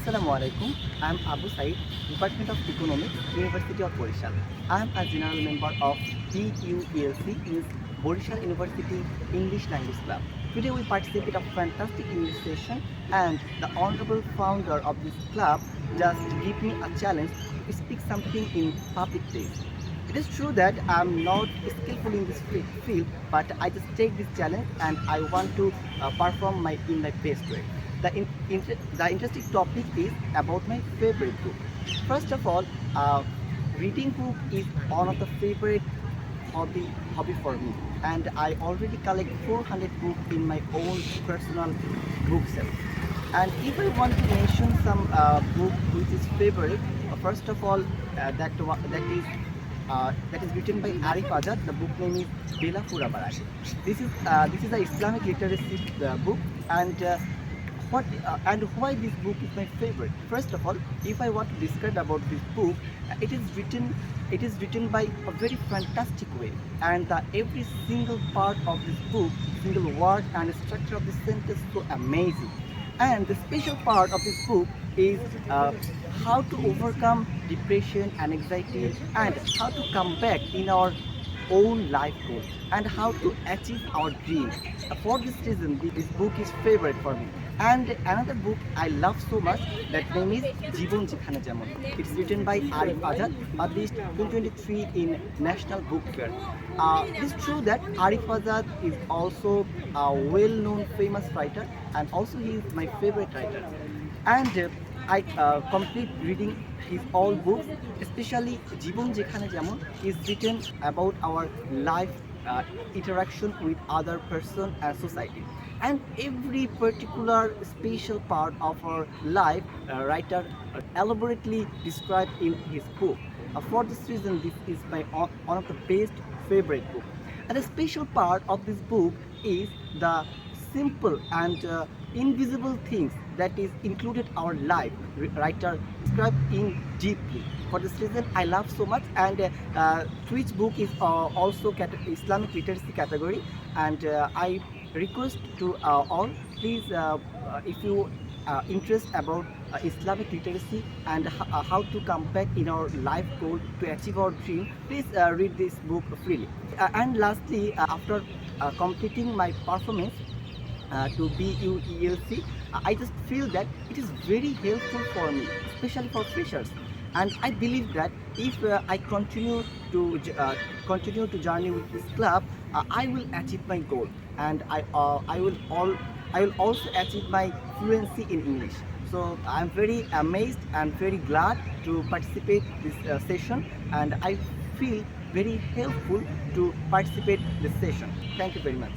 Assalamu alaikum. I am Abu Sayeed, Department of Economics, University of Borishal. I am a general member of BUELC, means Borishal University English Language Club. Today we participate in a fantastic English session, and the honorable founder of this club just gave me a challenge to speak something in public place. It is true that I am not skillful in this field, but I just take this challenge and I want to perform in my best way. The interesting topic is about my favorite book. First of all, reading book is one of the favorite hobby for me, and I already collect 400 books in my own personal bookshelf. And if I want to mention some book which is favorite, first of all, that is written by Arif Azad. The book name is Bela Furabarai. This is a Islamic literacy book, and why this book is my favorite. First of all, if I want to describe about this book, it is written by a very fantastic way, and every single part of this book, single word and structure of the sentence, so amazing. And the special part of this book is how to overcome depression and anxiety, and how to come back in our own life goal, and how to achieve our dreams. For this reason, this book is favorite for me. And another book I love so much, that name is Jibon Jekhane Jemon. It's written by Arif Azad, published 2023 in National Book Fair. It's true that Arif Azad is also a well-known famous writer, and also he is my favorite writer. And I complete reading his all books, especially Jibon Jekhane Jemon is written about our life interaction with other person and society, and every particular special part of our life writer elaborately described in his book. For this reason, this is my one of the best favorite book. And the special part of this book is the simple and invisible things that is included our life writer described in deeply. For this reason, I love so much. And which book is also Islamic literacy category, and I request to all, please, if you interest about Islamic literacy and how to come back in our life goal to achieve our dream, please read this book freely. And lastly, after completing my performance to BUELC, I just feel that it is very helpful for me, especially for freshers. And I believe that if I continue to journey with this club, I will achieve my goal, and I will also achieve my fluency in English. So I am very amazed and very glad to participate this session, and I feel very helpful to participate this session. Thank you very much.